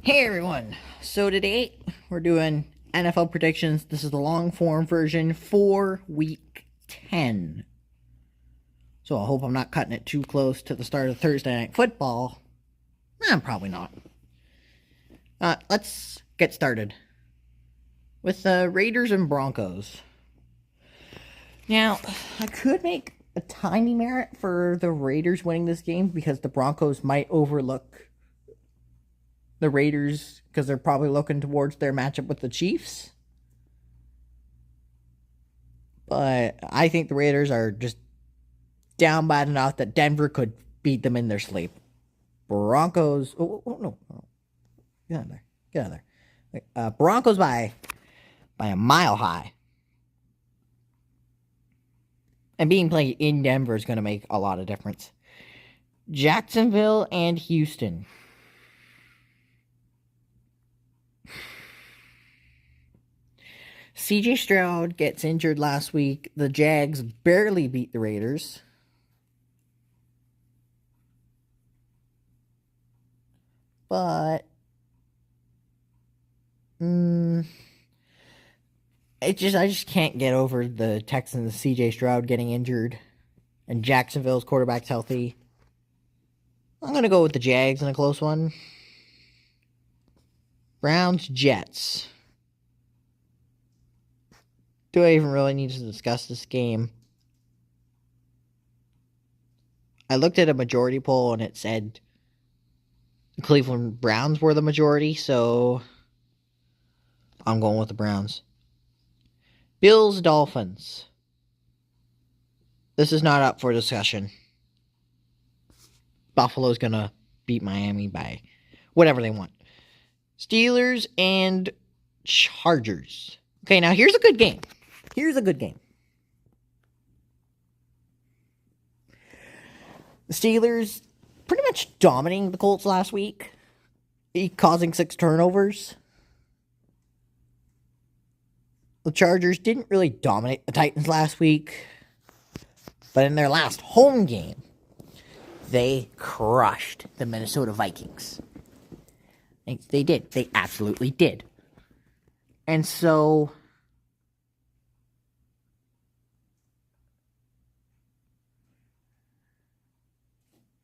Hey everyone! So today we're doing NFL predictions. This is the long form version for week 10. So I hope I'm not cutting it too close to the start of Thursday Night Football. Probably not. Let's get started with the Raiders and Broncos. Now, I could make a tiny merit for the Raiders winning this game because the Broncos might overlook the Raiders because they're probably looking towards their matchup with the Chiefs. But I think the Raiders are just down bad enough that Denver could beat them in their sleep. Broncos. Oh no. Get out of there. Get out of there. Broncos by a mile high. And being played in Denver is going to make a lot of difference. Jacksonville and Houston. CJ Stroud gets injured last week. The Jags barely beat the Raiders. But I just can't get over the Texans, CJ Stroud getting injured and Jacksonville's quarterback's healthy. I'm going to go with the Jags in a close one. Browns, Jets. Do I even really need to discuss this game? I looked at a majority poll and it said the Cleveland Browns were the majority, so I'm going with the Browns. Bills, Dolphins. This is not up for discussion. Buffalo's going to beat Miami by whatever they want. Steelers and Chargers. Okay, now here's a good game. The Steelers pretty much dominating the Colts last week, causing 6 turnovers. The Chargers didn't really dominate the Titans last week, but in their last home game, they crushed the Minnesota Vikings. They did. They absolutely did. And so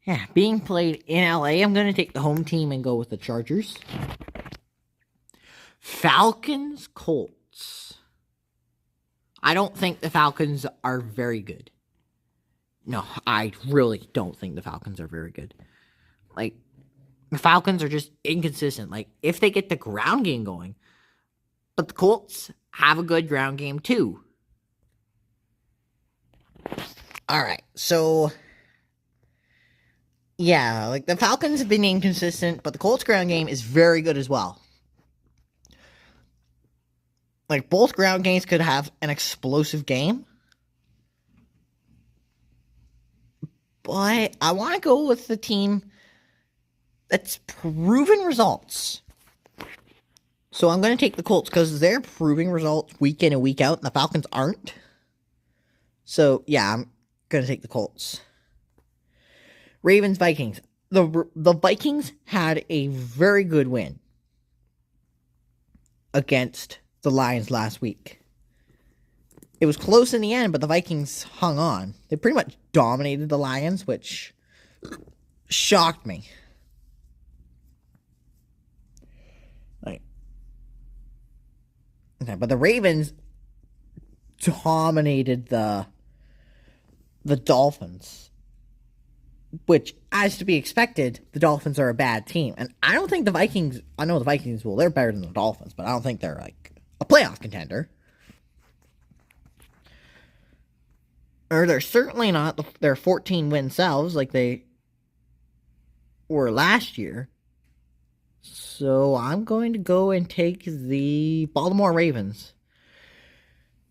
yeah, being played in LA, I'm going to take the home team and go with the Chargers. Falcons, Colts. I don't think the Falcons are very good. No, I really don't think the Falcons are very good. Like, the Falcons are just inconsistent. Like, if they get the ground game going, but the Colts have a good ground game too. Alright, so yeah, like the Falcons have been inconsistent, but the Colts ground game is very good as well. Like, both ground games could have an explosive game. But I want to go with the team that's proven results. So I'm going to take the Colts because they're proving results week in and week out, and the Falcons aren't. So, yeah, I'm going to take the Colts. Ravens, Vikings. The Vikings had a very good win against the Lions last week. It was close in the end, but the Vikings hung on. They pretty much dominated the Lions, which shocked me. Okay, but the Ravens dominated the Dolphins, which, as to be expected, the Dolphins are a bad team. And I don't think the Vikings, I know the Vikings, well, they're better than the Dolphins, but I don't think they're like a playoff contender. Or they're certainly not their 14-win selves like they were last year. So I'm going to go and take the Baltimore Ravens.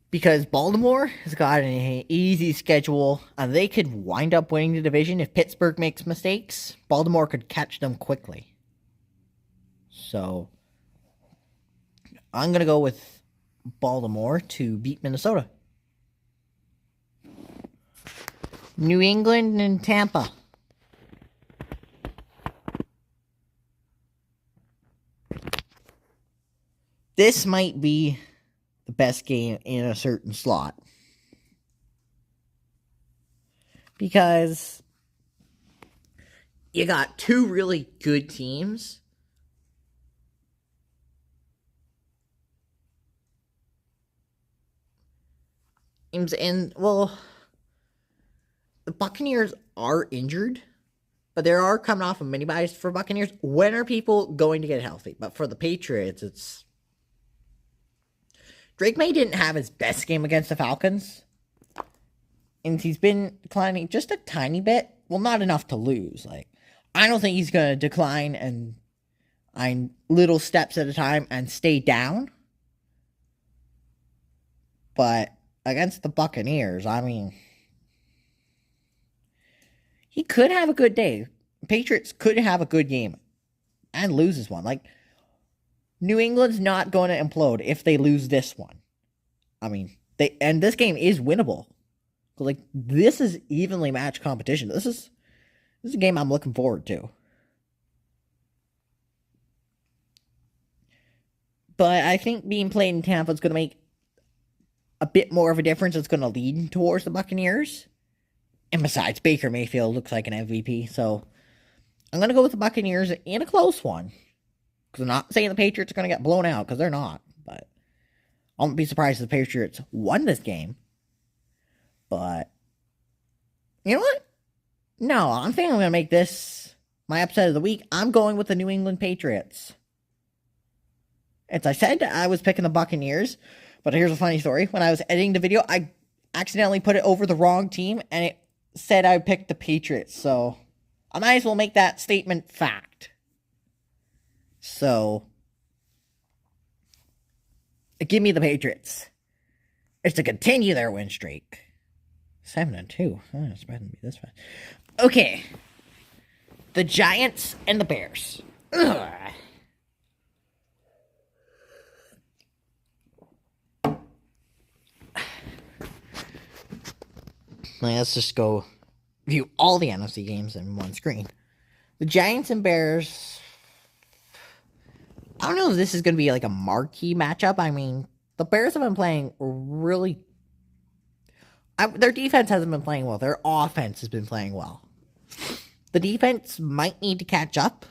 Because Baltimore has got an easy schedule, and they could wind up winning the division if Pittsburgh makes mistakes. Baltimore could catch them quickly. So I'm going to go with Baltimore to beat Minnesota. New England and Tampa. this might be the best game in a certain slot. Because you got two really good teams. And, well, the Buccaneers are injured, but they are coming off of mini buys for Buccaneers. When are people going to get healthy? But for the Patriots, it's... Drake May didn't have his best game against the Falcons. And he's been declining just a tiny bit. Well, not enough to lose. Like, I don't think he's going to decline and little steps at a time and stay down. But against the Buccaneers, I mean, he could have a good day. Patriots could have a good game and loses one. Like, New England's not going to implode if they lose this one. I mean, this game is winnable. Like, this is evenly matched competition. This is a game I'm looking forward to. But I think being played in Tampa is going to make a bit more of a difference. It's going to lead towards the Buccaneers. And besides, Baker Mayfield looks like an MVP. So I'm going to go with the Buccaneers in a close one. Because I'm not saying the Patriots are going to get blown out, because they're not. But I won't be surprised if the Patriots won this game. But, you know what? No, I'm thinking I'm going to make this my upset of the week. I'm going with the New England Patriots. As I said, I was picking the Buccaneers. But here's a funny story. When I was editing the video, I accidentally put it over the wrong team. And it said I picked the Patriots. So, I might as well make that statement fact. So, give me the Patriots. It's to continue their win streak. 7-2. Oh, it's better than be this fast. Okay. The Giants and the Bears. Ugh. Let's just go view all the NFC games in one screen. The Giants and Bears. I don't know if this is going to be like a marquee matchup. I mean, the Bears have been playing really... their defense hasn't been playing well. Their offense has been playing well. The defense might need to catch up.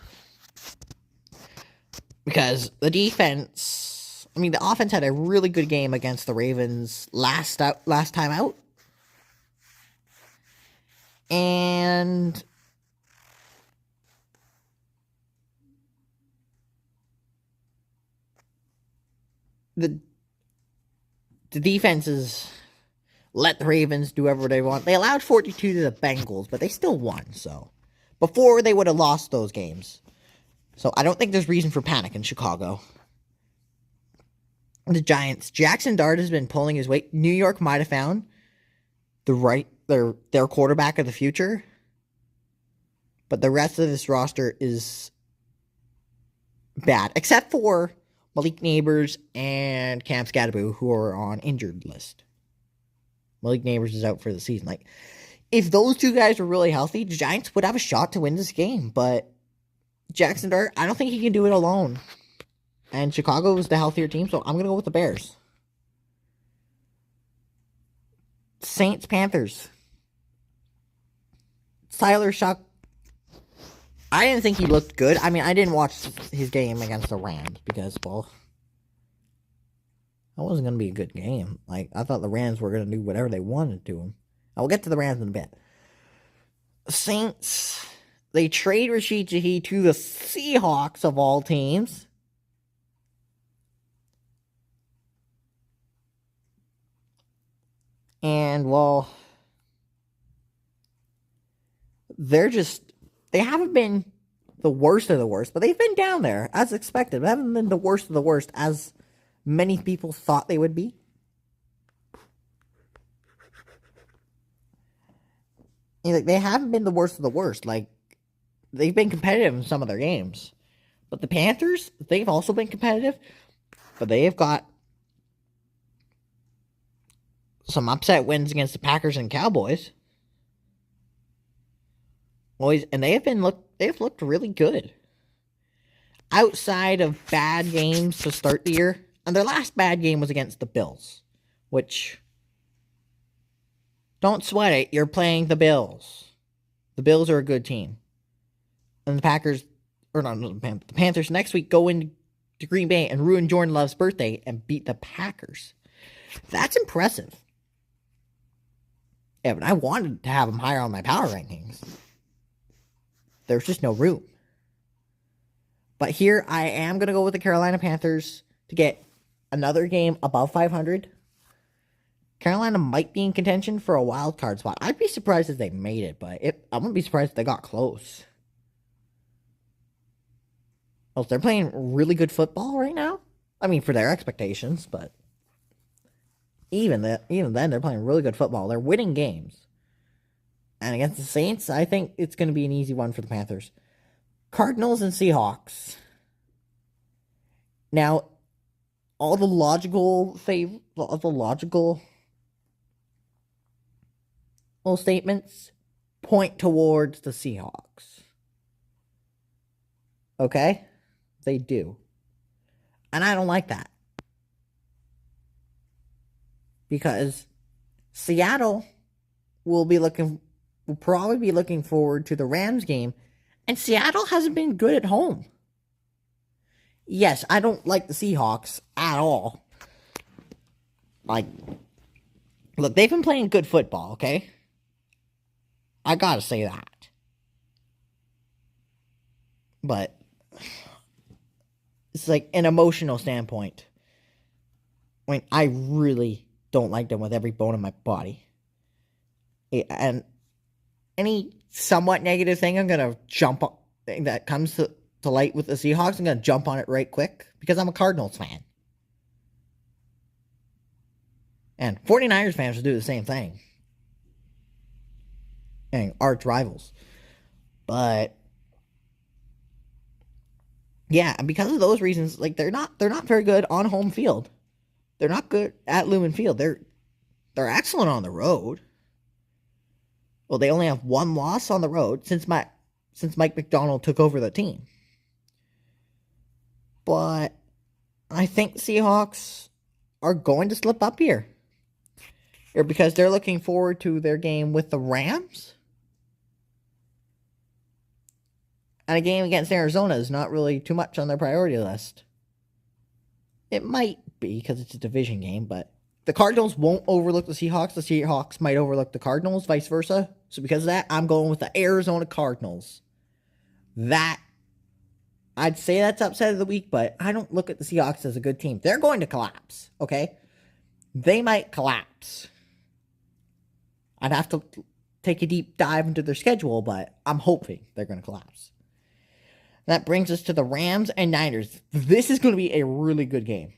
Because the defense... I mean, the offense had a really good game against the Ravens last time out. And... The defenses let the Ravens do whatever they want. They allowed 42 to the Bengals, but they still won, so. Before, they would have lost those games. So, I don't think there's reason for panic in Chicago. The Giants. Jackson Dart has been pulling his weight. New York might have found their quarterback of the future. But the rest of this roster is bad. Except for Malik Neighbors and Cam Scadaboo, who are on injured list. Malik Neighbors is out for the season. Like, if those two guys were really healthy, the Giants would have a shot to win this game. But Jackson Dart, I don't think he can do it alone. And Chicago is the healthier team, so I'm going to go with the Bears. Saints, Panthers. Tyler Shough. I didn't think he looked good. I mean, I didn't watch his game against the Rams because, well, that wasn't going to be a good game. Like, I thought the Rams were going to do whatever they wanted to him. I will get to the Rams in a bit. Saints, they trade Rashid Shaheed to the Seahawks of all teams. And, well, they haven't been the worst of the worst, but they've been down there, as expected. They haven't been the worst of the worst, as many people thought they would be. They haven't been the worst of the worst. Like, they've been competitive in some of their games. But the Panthers, they've also been competitive, but they have got some upset wins against the Packers and Cowboys. And they've looked really good. Outside of bad games to start the year, And their last bad game was against the Bills, which, don't sweat it, you're playing the Bills. The Bills are a good team. And the Packers, or not, the Panthers next week go into Green Bay and ruin Jordan Love's birthday and beat the Packers. That's impressive. Yeah, but I wanted to have them higher on my power rankings. There's just no room. But here I am going to go with the Carolina Panthers to get another game above 500. Carolina might be in contention for a wild card spot. I'd be surprised if they made it, but I wouldn't be surprised if they got close. Oh, they're playing really good football right now. I mean, for their expectations, but even then, they're playing really good football. They're winning games. And against the Saints, I think it's going to be an easy one for the Panthers. Cardinals and Seahawks. Now, all the logical statements point towards the Seahawks. Okay? They do. And I don't like that. Because Seattle will probably be looking forward to the Rams game, and Seattle hasn't been good at home. Yes, I don't like the Seahawks at all. Like, look, they've been playing good football, okay? I gotta say that. But it's like an emotional standpoint. I mean, I really don't like them with every bone in my body. And any somewhat negative thing I'm gonna jump on that comes to light with the Seahawks, I'm gonna jump on it right quick because I'm a Cardinals fan. And 49ers fans will do the same thing. And arch rivals. But yeah, and because of those reasons, like they're not very good on home field. They're not good at Lumen Field. They're excellent on the road. Well, they only have one loss on the road since Mike Macdonald took over the team. But I think Seahawks are going to slip up here. Because they're looking forward to their game with the Rams. And a game against Arizona is not really too much on their priority list. It might be because it's a division game, but the Cardinals won't overlook the Seahawks. The Seahawks might overlook the Cardinals, vice versa. So because of that, I'm going with the Arizona Cardinals. I'd say that's upset of the week, but I don't look at the Seahawks as a good team. They're going to collapse, okay? They might collapse. I'd have to take a deep dive into their schedule, but I'm hoping they're going to collapse. That brings us to the Rams and Niners. This is going to be a really good game.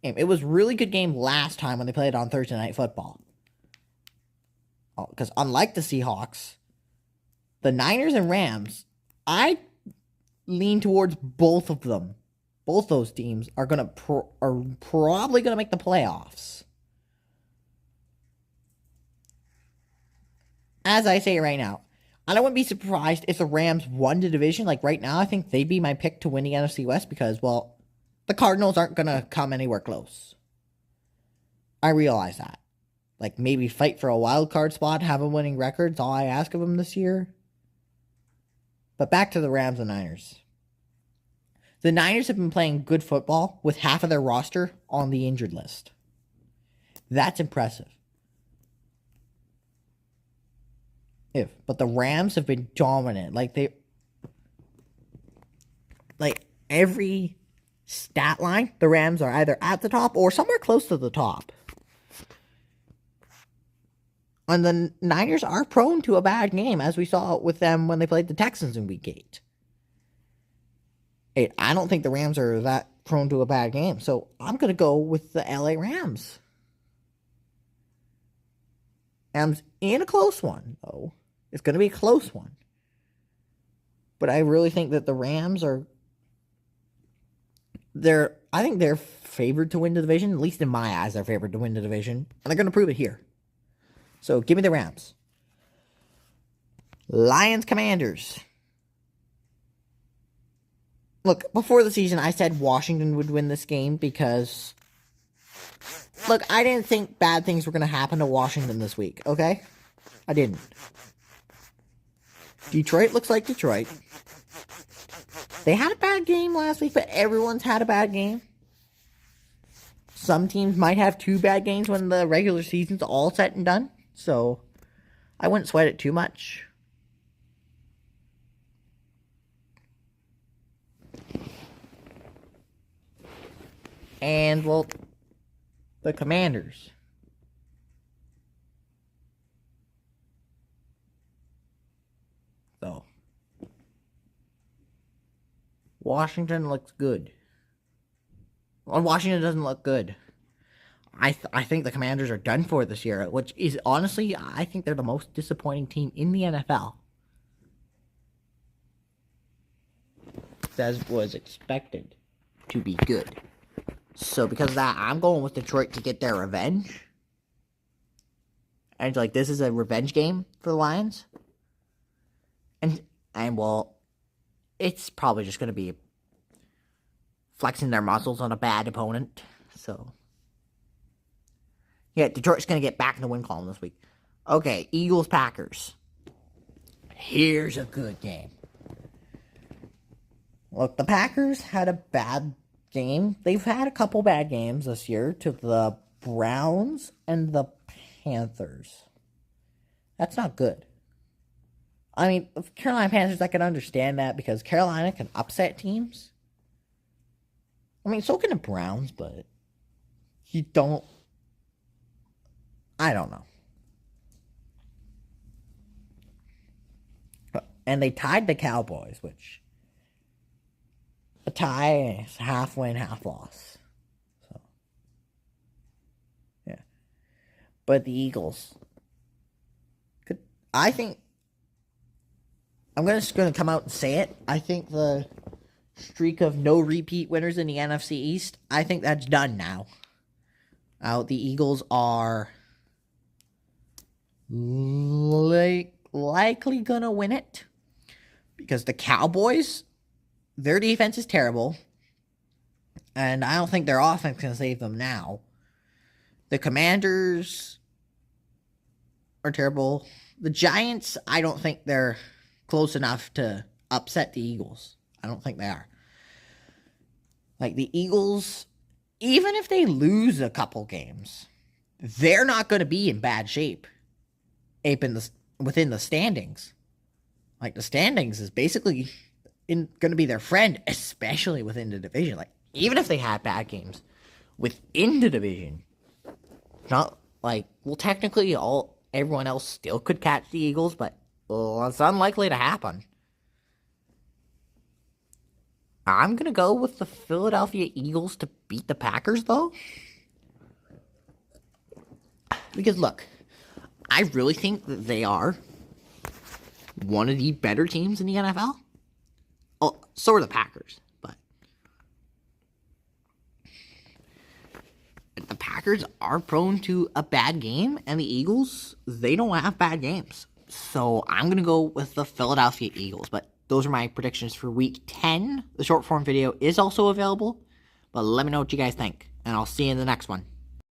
It was a really good game last time when they played on Thursday Night Football. Because unlike the Seahawks, the Niners and Rams, I lean towards both of them. Both those teams are probably going to make the playoffs. As I say right now, I wouldn't be surprised if the Rams won the division. Like right now, I think they'd be my pick to win the NFC West because, well, the Cardinals aren't going to come anywhere close. I realize that. Like maybe fight for a wild card spot, have a winning record. That's all I ask of them this year. But back to the Rams and Niners. The Niners have been playing good football with half of their roster on the injured list. That's impressive. But the Rams have been dominant. Like every stat line, the Rams are either at the top or somewhere close to the top. And the Niners are prone to a bad game, as we saw with them when they played the Texans in Week 8. I don't think the Rams are that prone to a bad game, so I'm going to go with the LA Rams. Rams in a close one, though. It's going to be a close one. But I really think that the Rams are... I think they're favored to win the division. At least in my eyes, they're favored to win the division. And they're going to prove it here. So, give me the Rams. Lions Commanders. Look, before the season, I said Washington would win this game because, look, I didn't think bad things were going to happen to Washington this week, okay? I didn't. Detroit looks like Detroit. They had a bad game last week, but everyone's had a bad game. Some teams might have 2 bad games when the regular season's all set and done, so I wouldn't sweat it too much. And, well, the Commanders. So, Washington looks good. Well, Washington doesn't look good. I think the Commanders are done for this year, which is, honestly, I think they're the most disappointing team in the NFL. As was expected to be good. So because of that, I'm going with Detroit to get their revenge. And like, this is a revenge game for the Lions. And well, it's probably just going to be flexing their muscles on a bad opponent. So, yeah, Detroit's going to get back in the win column this week. Okay, Eagles-Packers. Here's a good game. Look, the Packers had a bad game. They've had a couple bad games this year to the Browns and the Panthers. That's not good. I mean, Carolina Panthers, I can understand that because Carolina can upset teams. I mean, so can the Browns, but I don't know. And they tied the Cowboys, which a tie is half win, half loss. So, yeah. But the Eagles I think I'm just going to come out and say it. I think the streak of no repeat winners in the NFC East, I think that's done now. The Eagles are likely going to win it because the Cowboys, their defense is terrible, and I don't think their offense can save them now. The Commanders are terrible. The Giants, I don't think they're close enough to upset the Eagles. I don't think they are. Like, the Eagles, even if they lose a couple games, they're not going to be in bad shape within the standings. Like, the standings is basically going to be their friend, especially within the division. Like, even if they had bad games within the division, not like, well, technically everyone else still could catch the Eagles, but it's unlikely to happen. I'm going to go with the Philadelphia Eagles to beat the Packers, though. Because, look, I really think that they are one of the better teams in the NFL. Oh, so are the Packers, but the Packers are prone to a bad game, and the Eagles, they don't have bad games. So I'm going to go with the Philadelphia Eagles, but those are my predictions for Week 10. The short form video is also available, but let me know what you guys think, and I'll see you in the next one.